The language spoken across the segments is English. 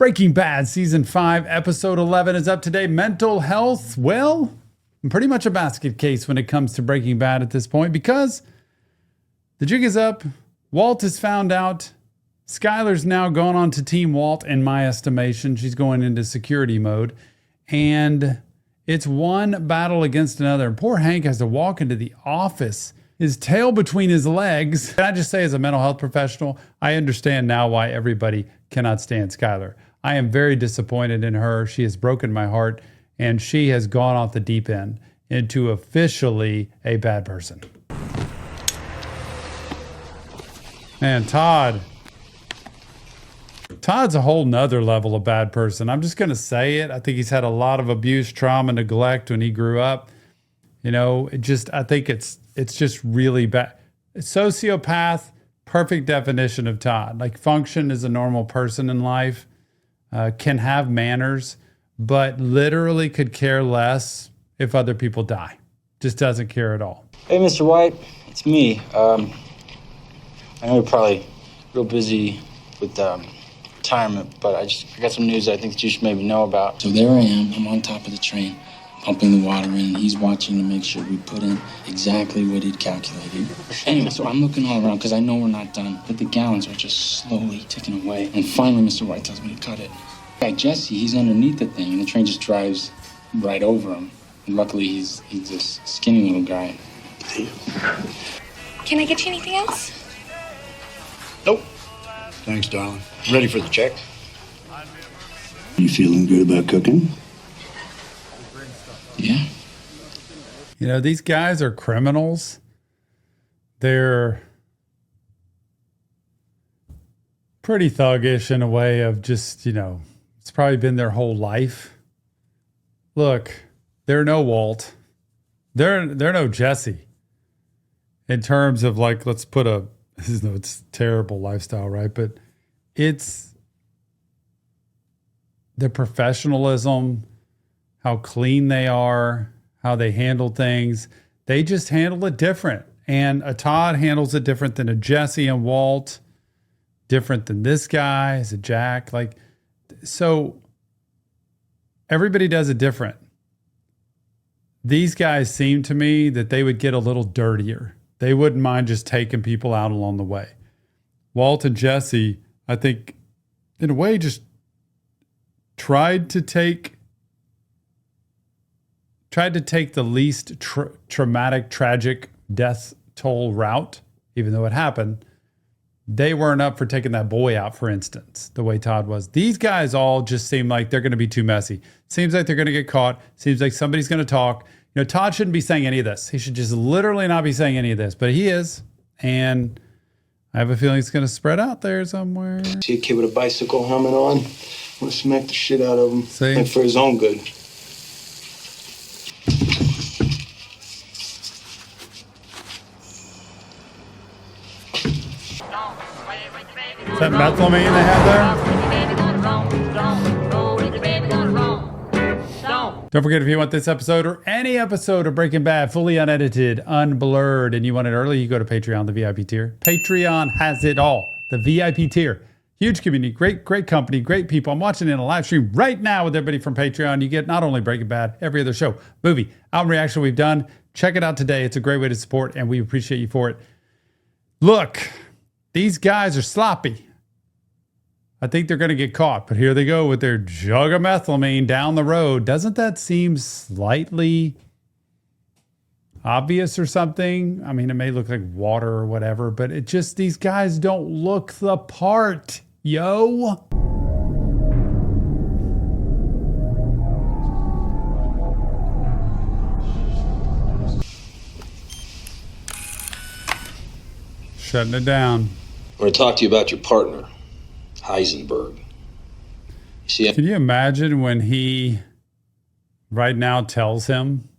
Breaking Bad Season 5, Episode 11 is up today. Mental health, well, pretty much a basket case when it comes to Breaking Bad at this point because the jig is up. Walt is found out. Skyler's now gone on to Team Walt, in my estimation. She's going into security mode. And it's one battle against another. And poor Hank has to walk into the office, his tail between his legs. Can I just say, as a mental health professional, I understand now why everybody cannot stand Skyler. I am very disappointed in her. She has broken my heart, and she has gone off the deep end into officially a bad person. Man, Todd's a whole nother level of bad person. I'm just going to say it. I think he's had a lot of abuse, trauma, neglect when he grew up. You know, I think it's just really bad. Sociopath, perfect definition of Todd. Like, function as a normal person in life, can have manners, but literally could care less if other people die. Just doesn't care at all. Hey, Mr. White, it's me. I know you're probably real busy with retirement, but I got some news I think that you should maybe know about. So there I am. I'm on top of the train, pumping the water in. He's watching to make sure we put in exactly what he'd calculated. Anyway, so I'm looking all around because I know we're not done, but the gallons are just slowly ticking away. And finally, Mr. White tells me to cut it. Guy Jesse, he's underneath the thing, and the train just drives right over him. And luckily, he's this skinny little guy. Can I get you anything else? Nope. Thanks, darling. Ready for the check? You feeling good about cooking? Yeah. You know, these guys are criminals. They're pretty thuggish in a way of just, you know, it's probably been their whole life. Look, they're no Walt. They're no Jesse. In terms of, like, let's put it's terrible lifestyle, right? But it's the professionalism, how clean they are, how they handle things. They just handle it different. And a Todd handles it different than a Jesse and Walt, different than this guy, as a Jack. Like, so everybody does it different. These guys seem to me that they would get a little dirtier. They wouldn't mind just taking people out along the way. Walt and Jesse, I think, in a way, just tried to take the least traumatic, tragic death toll route, even though it happened. They weren't up for taking that boy out, for instance, the way Todd was. These guys all just seem like they're going to be too messy. Seems like they're going to get caught. Seems like somebody's going to talk. You know, Todd shouldn't be saying any of this. He should just literally not be saying any of this, but he is. And I have a feeling it's going to spread out there somewhere. See a kid with a bicycle helmet on? Want to smack the shit out of him. See? And for his own good. Is that methylamine they have there? Don't forget, if you want this episode or any episode of Breaking Bad fully unedited, unblurred, and you want it early, you go to Patreon, the VIP tier. Patreon has it all. The VIP tier. Huge community, great company, great people. I'm watching it in a live stream right now with everybody from Patreon. You get not only Breaking Bad, every other show, movie, album reaction we've done. Check it out today. It's a great way to support, and we appreciate you for it. Look, these guys are sloppy. I think they're going to get caught, but here they go with their jug of methylamine down the road. Doesn't that seem slightly obvious or something? I mean, it may look like water or whatever, but it just, these guys don't look the part, yo. Shutting it down. I want to talk to you about your partner, Heisenberg. Can you imagine when he right now tells him,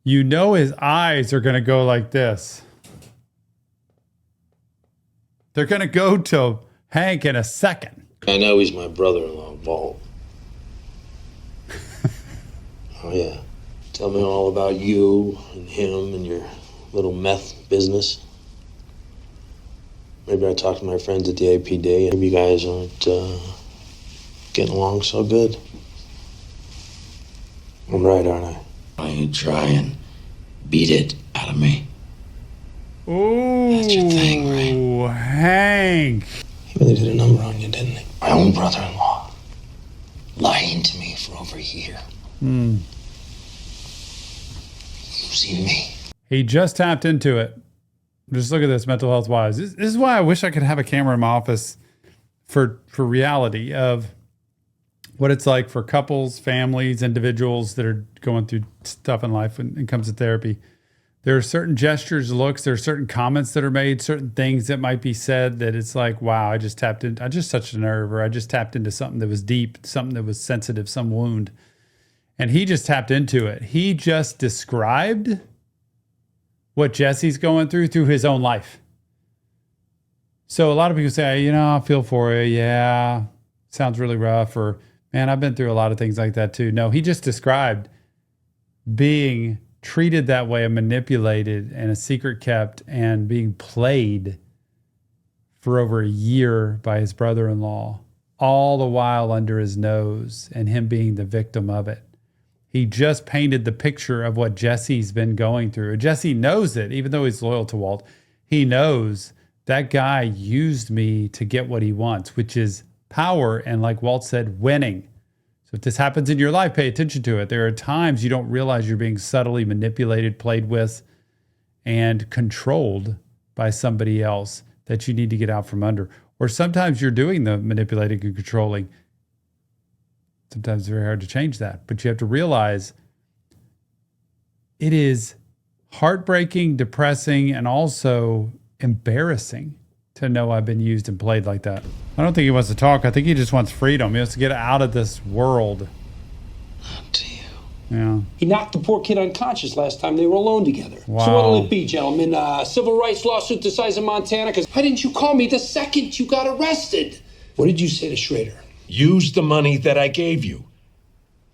you know, his eyes are going to go like this. They're going to go to Hank in a second. I know he's my brother-in-law, Walt. Oh, yeah. Tell me all about you and him and your little meth business. Maybe I talk to my friends at the APD. Maybe you guys aren't Getting along so good. I'm right, aren't I? Why don't you try and beat it out of me? Ooh, that's your thing, right? Hank. He really did a number on you, didn't he? My own brother-in-law. Lying to me for over a year. Using me. He just tapped into it. Just look at this mental health wise. This is why I wish I could have a camera in my office for reality of what it's like for couples, families, individuals that are going through stuff in life when it comes to therapy. There are certain gestures, looks, there are certain comments that are made, certain things that might be said that it's like, wow, I just touched a nerve, or I just tapped into something that was deep, something that was sensitive, some wound. And he just tapped into it. He just described what Jesse's going through his own life. So a lot of people say, I feel for you. Yeah, sounds really rough. Or, man, I've been through a lot of things like that too. No, he just described being treated that way and manipulated and a secret kept and being played for over a year by his brother-in-law, all the while under his nose, and him being the victim of it. He just painted the picture of what Jesse's been going through. Jesse knows it, even though he's loyal to Walt. He knows that guy used me to get what he wants, which is power and, like Walt said, winning. So if this happens in your life, pay attention to it. There are times you don't realize you're being subtly manipulated, played with, and controlled by somebody else that you need to get out from under. Or sometimes you're doing the manipulating and controlling. Sometimes it's very hard to change that. But you have to realize it is heartbreaking, depressing, and also embarrassing to know I've been used and played like that. I don't think he wants to talk. I think he just wants freedom. He wants to get out of this world. Up to you. Yeah. He knocked the poor kid unconscious last time they were alone together. Wow. So what'll it be, gentlemen? Civil rights lawsuit the size of Montana? Because why didn't you call me the second you got arrested? What did you say to Schrader? Use the money that I gave you.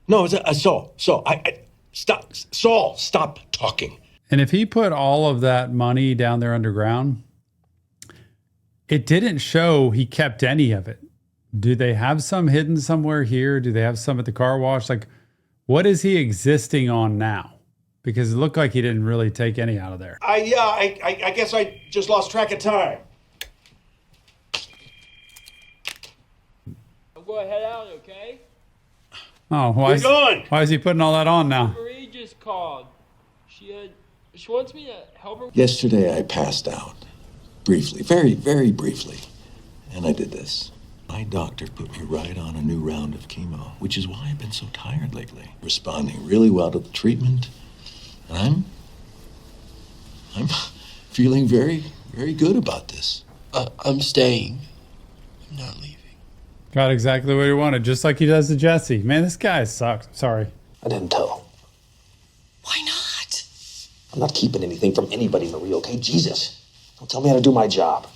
No, it's Saul. Saul, stop talking. And if he put all of that money down there underground, it didn't show he kept any of it. Do they have some hidden somewhere here? Do they have some at the car wash? Like, what is he existing on now? Because it looked like he didn't really take any out of there. I guess I just lost track of time. I'm going to head out, okay? Oh, why is he putting all that on now? Marie just called. She wants me to help her. Yesterday I passed out. Briefly, very, very briefly. And I did this. My doctor put me right on a new round of chemo, which is why I've been so tired lately. Responding really well to the treatment. And I'm feeling very, very good about this. I'm staying. I'm not leaving. Got exactly what he wanted, just like he does to Jesse. Man, this guy sucks. Sorry. I didn't tell. Why not? I'm not keeping anything from anybody, Marie, okay? Jesus. Don't tell me how to do my job.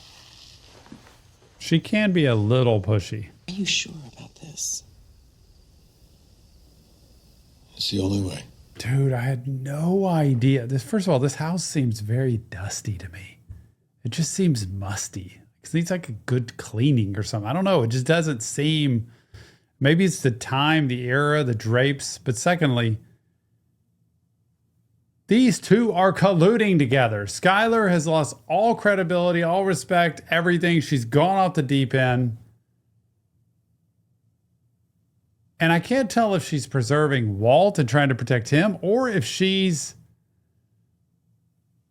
She can be a little pushy. Are you sure about this? It's the only way. Dude, I had no idea. First of all, this house seems very dusty to me. It just seems musty. It needs like a good cleaning or something. I don't know. It just doesn't seem. Maybe it's the time, the era, the drapes. But secondly, these two are colluding together. Skylar has lost all credibility, all respect, everything. She's gone off the deep end. And I can't tell if she's preserving Walt and trying to protect him, or if she's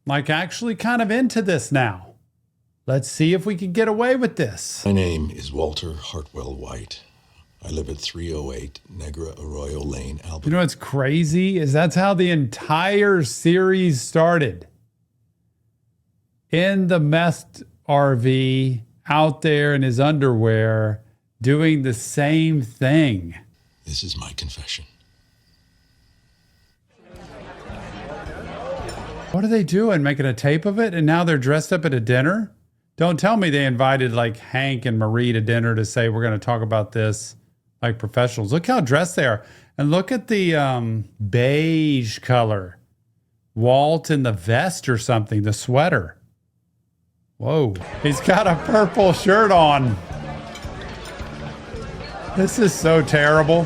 like actually kind of into this now. Let's see if we can get away with this. My name is Walter Hartwell White. I live at 308 Negra Arroyo Lane, Albuquerque. You know what's crazy is that's how the entire series started. In the meth RV, out there in his underwear, doing the same thing. This is my confession. What are they doing? Making a tape of it? And now they're dressed up at a dinner? Don't tell me they invited like Hank and Marie to dinner to say we're going to talk about this like professionals. Look how dressed they are. And look at the beige color. Walt in the vest or something, the sweater. Whoa. He's got a purple shirt on. This is so terrible.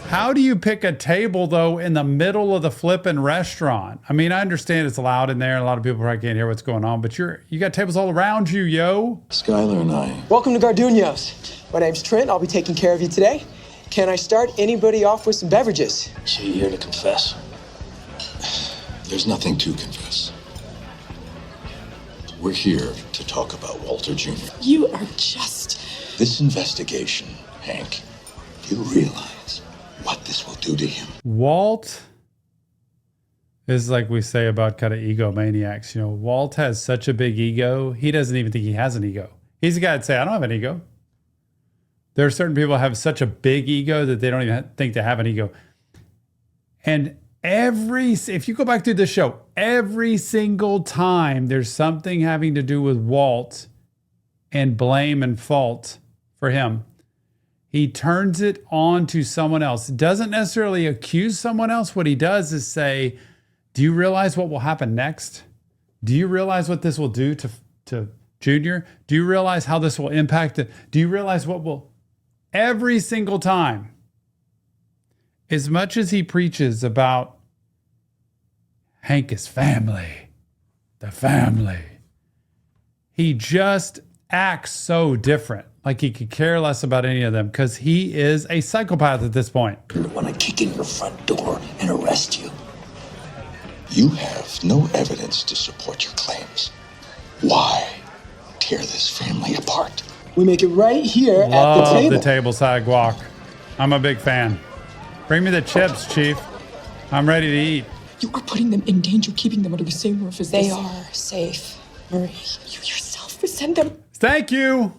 How do you pick a table, though, in the middle of the flipping restaurant? I mean, I understand it's loud in there. A lot of people probably can't hear what's going on, but you got tables all around you, yo. Skylar and I. Welcome to Garduño's. My name's Trent. I'll be taking care of you today. Can I start anybody off with some beverages? So you're here to confess? There's nothing to confess. We're here to talk about Walter Jr. You are just... This investigation, Hank, you realize what this will do to him. Walt is like we say about kind of egomaniacs. You know, Walt has such a big ego, he doesn't even think he has an ego. He's the guy that say, I don't have an ego. There are certain people that have such a big ego that they don't even think they have an ego. And if you go back through the show, every single time there's something having to do with Walt and blame and fault for him, he turns it on to someone else. Doesn't necessarily accuse someone else. What he does is say, do you realize what will happen next? Do you realize what this will do to Junior? Do you realize how this will impact it? Do you realize what will... Every single time, as much as he preaches about Hank is family, the family, he just acts so different. Like he could care less about any of them because he is a psychopath at this point. When I kick in your front door and arrest you, you have no evidence to support your claims. Why tear this family apart? We make it right here at the Love table. the tableside guac. I'm a big fan. Bring me the chips, Chief. I'm ready to eat. You are putting them in danger, keeping them under the same roof as They this. are safe, Marie. You yourself would send them. Thank you.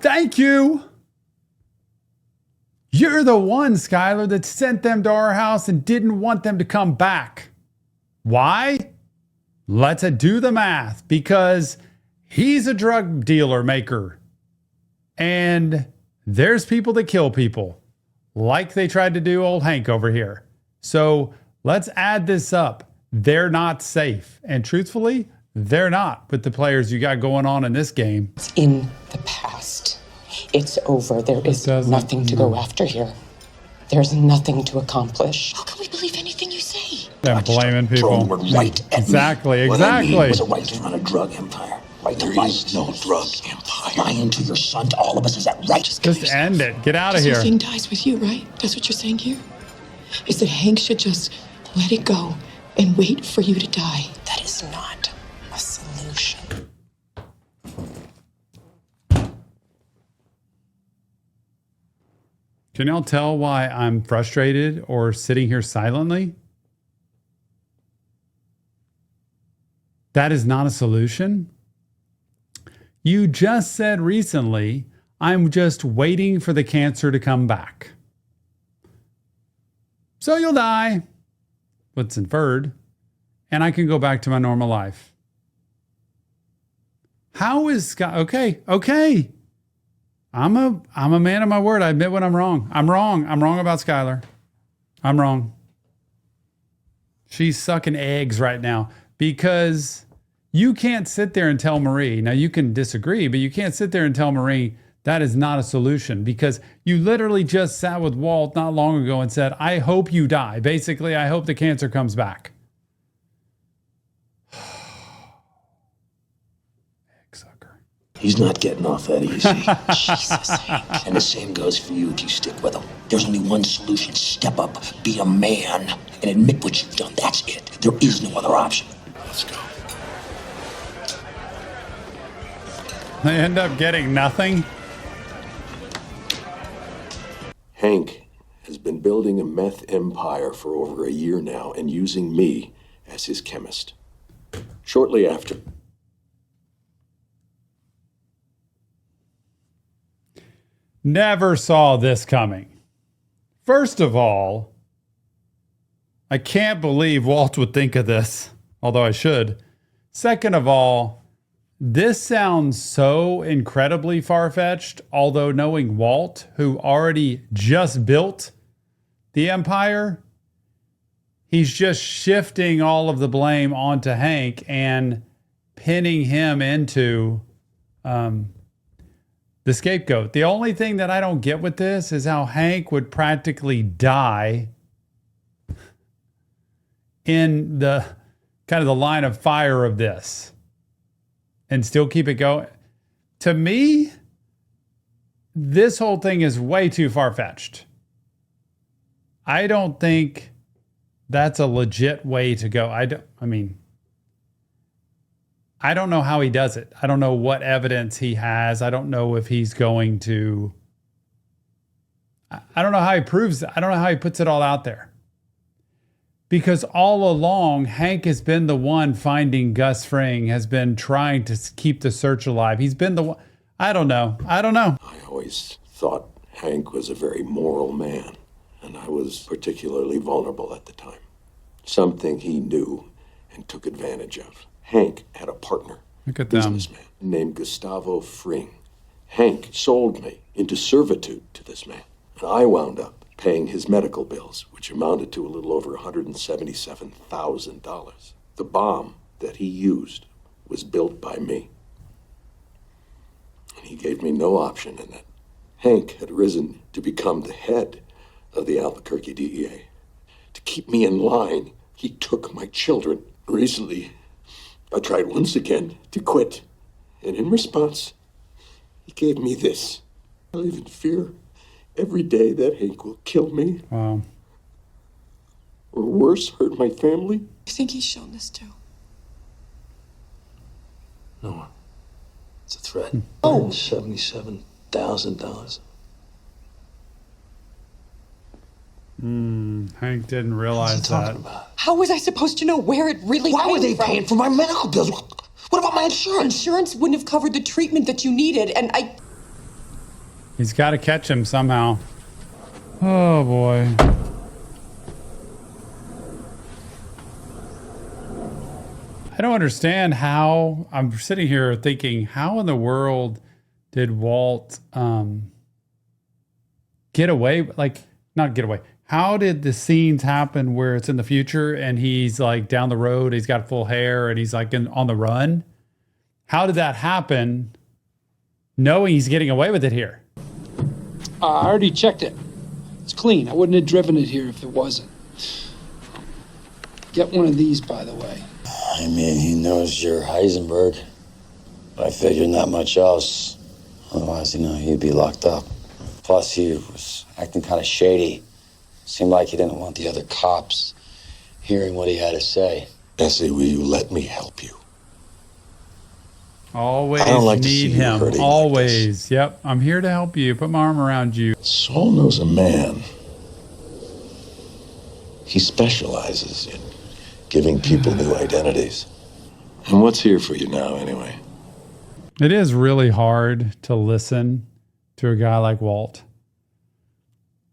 Thank you. You're the one, Skylar, that sent them to our house and didn't want them to come back. Why? Let's do the math. Because he's a drug dealer maker. And there's people that kill people, like they tried to do old Hank over here. So let's add this up. They're not safe. And truthfully, they're not with the players you got going on in this game. It's in the past. It's over. There is nothing to go after here. There's nothing to accomplish. How can we believe anything you say? I'm blaming people. Throwing the word right at Exactly, me. What I mean exactly. was a right to run a drug empire. Right to There is no drug empire. lying to your son, to all of us. Is that right? Just end it. Get out of This here. whole thing dies with you, right? That's what you're saying here? Is that Hank should just let it go and wait for you to die? That is not a solution. Can y'all tell why I'm frustrated or sitting here silently? That is not a solution. You just said recently, I'm just waiting for the cancer to come back. So you'll die, what's inferred, and I can go back to my normal life. How is Scott? Okay. I'm a man of my word. I admit when I'm wrong. I'm wrong. I'm wrong about Skylar. I'm wrong. She's sucking eggs right now because you can't sit there and tell Marie. Now you can disagree, but you can't sit there and tell Marie that is not a solution because you literally just sat with Walt not long ago and said, I hope you die. Basically, I hope the cancer comes back. He's not getting off that easy. Jesus, Hank. And the same goes for you if you stick with him. There's only one solution. Step up, be a man, and admit what you've done. That's it. There is no other option. Let's go. They end up getting nothing. Hank has been building a meth empire for over a year now and using me as his chemist. Shortly after... Never saw this coming. First of all, I can't believe Walt would think of this, although I should. Second of all, this sounds so incredibly far-fetched, although knowing Walt, who already just built the empire, he's just shifting all of the blame onto Hank and pinning him into the scapegoat. The only thing that I don't get with this is how Hank would practically die in the kind of the line of fire of this and still keep it going. To me, this whole thing is way too far-fetched. I don't think that's a legit way to go. I don't know how he does it. I don't know what evidence he has. I don't know if he's going to... I don't know how he proves it. I don't know how he puts it all out there. Because all along, Hank has been the one finding Gus Fring, has been trying to keep the search alive. He's been the one... I don't know. I always thought Hank was a very moral man, and I was particularly vulnerable at the time. Something he knew and took advantage of. Hank had a partner, look at them, businessman named Gustavo Fring. Hank sold me into servitude to this man, and I wound up paying his medical bills, which amounted to a little over $177,000. The bomb that he used was built by me, and he gave me no option in it. Hank had risen to become the head of the Albuquerque DEA. To keep me in line, he took my children. Recently, I tried once again to quit, and in response, he gave me this. I live in fear every day that Hank will kill me. Wow. Or worse, hurt my family. I think he's shown this too. No. It's a threat. Oh. $77,000. Hank didn't realize that. How was I supposed to know where it really came from? Why were they paying for my medical bills? What about my insurance? Insurance wouldn't have covered the treatment that you needed, and He's got to catch him somehow. Oh, boy. I don't understand how... I'm sitting here thinking, how in the world did Walt get away? Like, not get away. How did the scenes happen where it's in the future and he's like down the road, he's got full hair and he's like on the run? How did that happen knowing he's getting away with it here? I already checked it. It's clean. I wouldn't have driven it here if it wasn't. Get one of these, by the way. I mean, he knows you're Heisenberg. But I figure not much else. Otherwise, he'd be locked up. Plus, he was acting kind of shady. Seemed like he didn't want the other cops hearing what he had to say. Bessie, will you let me help you? Always I don't like to need see you him. hurting Always. Like yep. I'm here to help you. Put my arm around you. Saul knows a man. He specializes in giving people new identities. And what's here for you now, anyway? It is really hard to listen to a guy like Walt.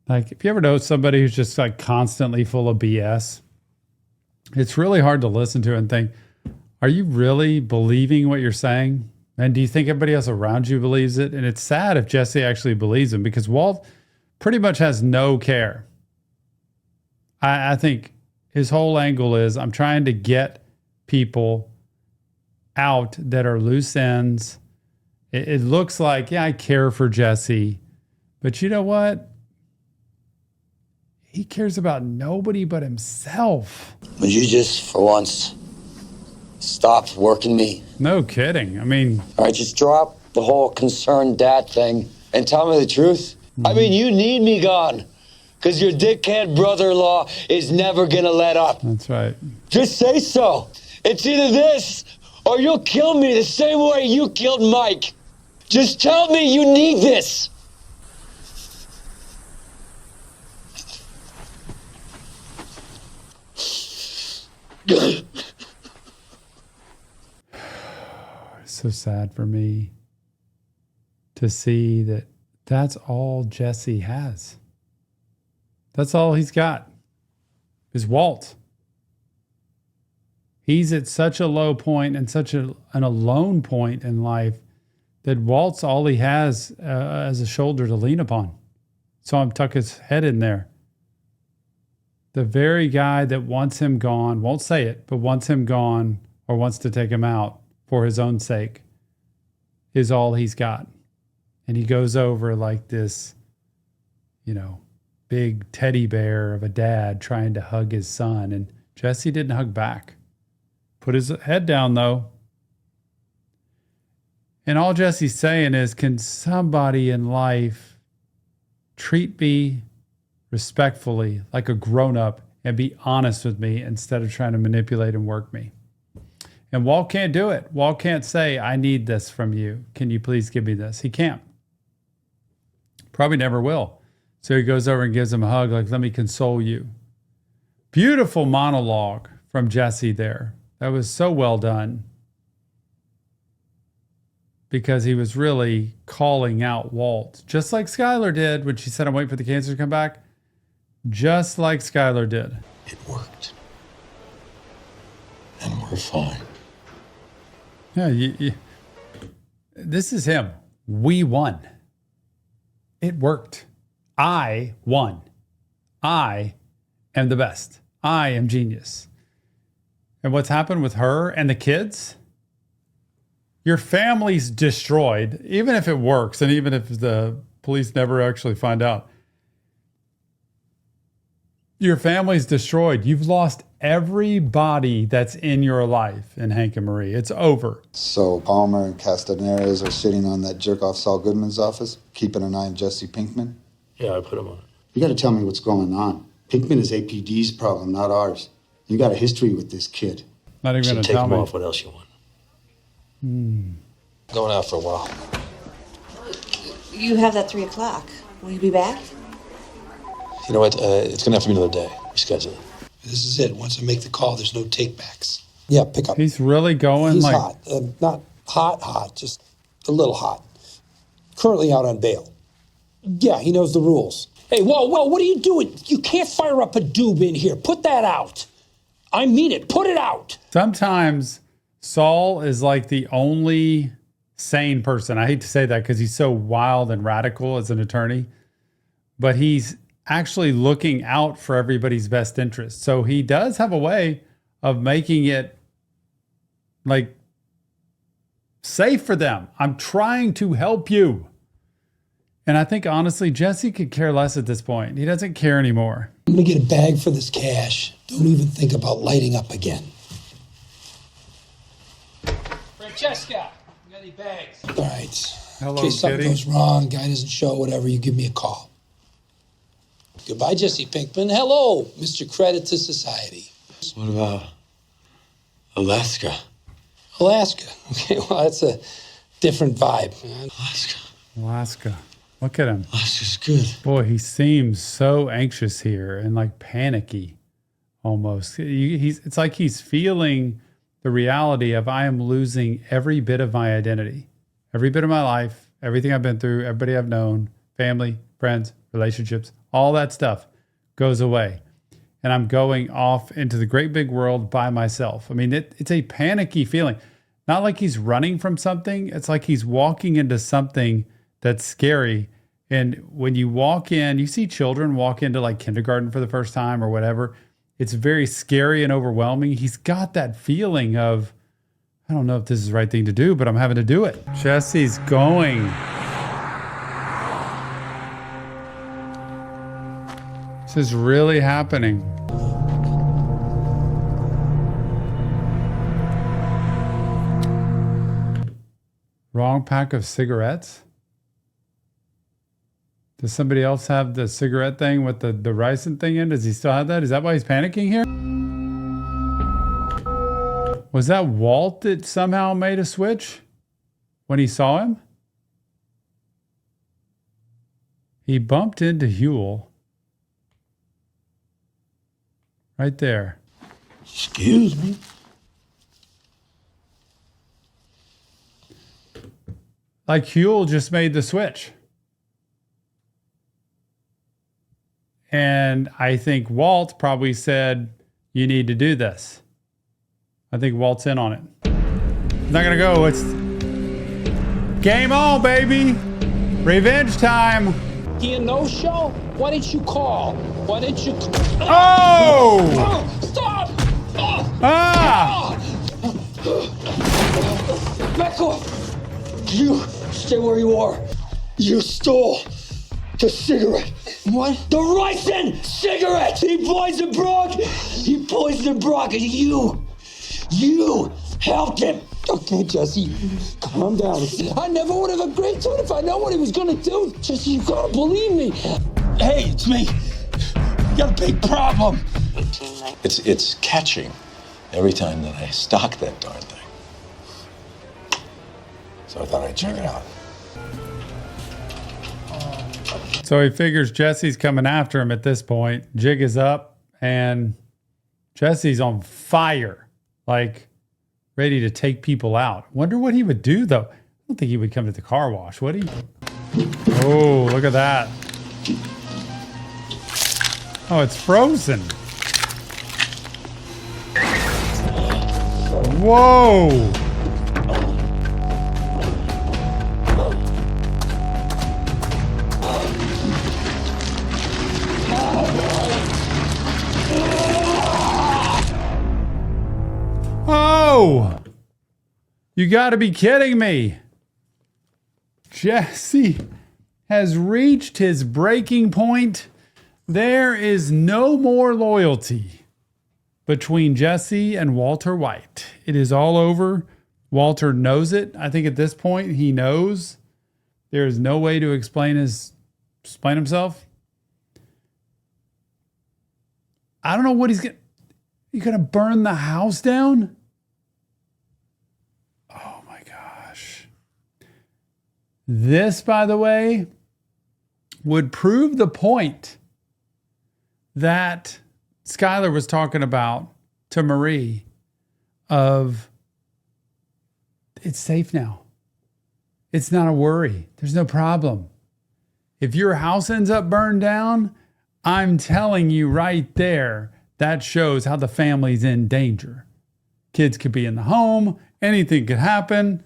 Like, if you ever know somebody who's just like constantly full of BS, it's really hard to listen to and think, are you really believing what you're saying? And do you think everybody else around you believes it? And it's sad if Jesse actually believes him, because Walt pretty much has no care. I think his whole angle is, I'm trying to get people out that are loose ends. It looks like, yeah, I care for Jesse, but you know what? He cares about nobody but himself. Would you just, for once, stop working me? No kidding. I mean... All right, just drop the whole concerned dad thing and tell me the truth. I mean, you need me gone, because your dickhead brother-in-law is never gonna let up. That's right. Just say so. It's either this, or you'll kill me the same way you killed Mike. Just tell me you need this. It's so sad for me to see that that's all Jesse has. That's all he's got is Walt. He's at such a low point and such an alone point in life that Walt's all he has as a shoulder to lean upon. So I'm tuck his head in there. The very guy that wants him gone, won't say it, but wants him gone or wants to take him out for his own sake, is all he's got. And he goes over like this, big teddy bear of a dad trying to hug his son. And Jesse didn't hug back. Put his head down, though. And all Jesse's saying is, can somebody in life treat me respectfully like a grown-up and be honest with me instead of trying to manipulate and work me? And Walt can't do it. Walt can't say, I need this from you. Can you please give me this? He can't. Probably never will. So he goes over and gives him a hug, like, let me console you. Beautiful monologue from Jesse there. That was so well done. Because he was really calling out Walt, just like Skylar did when she said, I'm waiting for the cancer to come back. Just like Skylar did. It worked. And we're fine. Yeah, this is him. We won. It worked. I won. I am the best. I am genius. And what's happened with her and the kids? Your family's destroyed, even if it works, and even if the police never actually find out. Your family's destroyed. You've lost everybody that's in your life in Hank and Marie. It's over. So Palmer and Castaneras are sitting on that jerk-off Saul Goodman's office, keeping an eye on Jesse Pinkman? Yeah, I put him on it. You got to tell me what's going on. Pinkman is APD's problem, not ours. You got a history with this kid. Not even going to take tell him me. off. What else you want? Going out for a while. You have that 3 o'clock. Will you be back? You know what? It's going to have to be another day. Reschedule it. This is it. Once I make the call, there's no takebacks. Yeah, pick up. He's really going He's like... hot. Not hot, just a little hot. Currently out on bail. Yeah, he knows the rules. Hey, whoa, what are you doing? You can't fire up a doob in here. Put that out. I mean it. Put it out. Sometimes Saul is like the only sane person. I hate to say that because he's so wild and radical as an attorney, but he's actually looking out for everybody's best interest. So he does have a way of making it like safe for them. I'm trying to help you. And I think honestly, Jesse could care less at this point. He doesn't care anymore. I'm going to get a bag for this cash. Don't even think about lighting up again. Francesca, you got any bags? All right. Hello, in case something Kitty. goes wrong, guy doesn't show, whatever, you give me a call. Goodbye, Jesse Pinkman. Hello, Mr. Credit to Society. What about Alaska? Alaska. Okay, well, that's a different vibe. Alaska. Look at him. Alaska's good. Boy, he seems so anxious here and like panicky almost. It's like he's feeling the reality of I am losing every bit of my identity, every bit of my life, everything I've been through, everybody I've known, family, friends, relationships, all that stuff goes away. And I'm going off into the great big world by myself. I mean, it's a panicky feeling. Not like he's running from something. It's like he's walking into something that's scary. And when you walk in, you see children walk into like kindergarten for the first time or whatever. It's very scary and overwhelming. He's got that feeling of, I don't know if this is the right thing to do, but I'm having to do it. Jesse's going. This is really happening. Wrong pack of cigarettes? Does somebody else have the cigarette thing with the ricin thing in? Does he still have that? Is that why he's panicking here? Was that Walt that somehow made a switch when he saw him? He bumped into Huel. Right there. Excuse me. Like Huel just made the switch. And I think Walt probably said, you need to do this. I think Walt's in on it. It's not going to go. It's game on, baby. Revenge time. He a no-show? Why didn't you call? Why didn't you... Oh! Stop! Ah! Back off! You stay where you are. You stole the cigarette. What? The ricin cigarette! He poisoned Brock! He poisoned Brock and you helped him! Okay, Jesse, calm down. I never would have agreed to it if I know what he was gonna do. Jesse, you gotta believe me. Hey, it's me. You got a big problem. It's catching every time that I stock that darn thing. So I thought I'd check it out. So he figures Jesse's coming after him at this point. Jig is up and Jesse's on fire, like ready to take people out. Wonder what he would do though. I don't think he would come to the car wash, would he? Oh, look at that. Oh, it's frozen. Whoa. Oh, you got to be kidding me. Jesse has reached his breaking point. There is no more loyalty between Jesse and Walter White. It is all over. Walter knows it. I think at this point he knows there is no way to explain himself. I don't know what he's going to... You gonna burn the house down? Oh my gosh. This, by the way, would prove the point that Skylar was talking about to Marie of it's safe now. It's not a worry. There's no problem. If your house ends up burned down, I'm telling you right there, that shows how the family's in danger. Kids could be in the home. Anything could happen.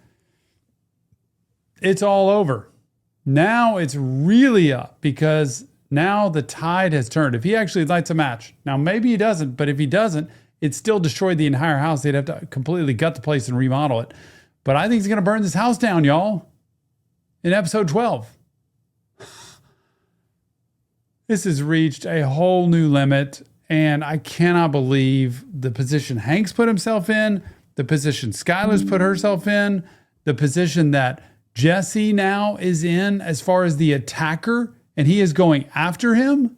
It's all over. Now it's really up because now the tide has turned. If he actually lights a match, now maybe he doesn't, but if he doesn't, it still destroyed the entire house. They'd have to completely gut the place and remodel it. But I think he's going to burn this house down, y'all, in episode 12. This has reached a whole new limit. And I cannot believe the position Hank's put himself in, the position Skylar's put herself in, the position that Jesse now is in as far as the attacker, and he is going after him.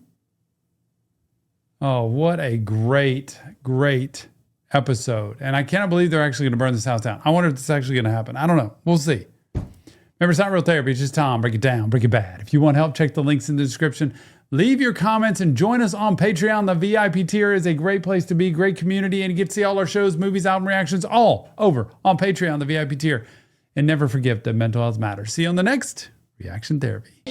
Oh, what a great, great episode. And I cannot believe they're actually going to burn this house down. I wonder if this is actually going to happen. I don't know. We'll see. Remember, it's not real therapy. It's just Tom. Break it down. Break it bad. If you want help, check the links in the description. Leave your comments and join us on Patreon. The VIP tier is a great place to be, great community, and you get to see all our shows, movies, album reactions, all over on Patreon, the VIP tier. And never forget that mental health matters. See you on the next Reaction Therapy.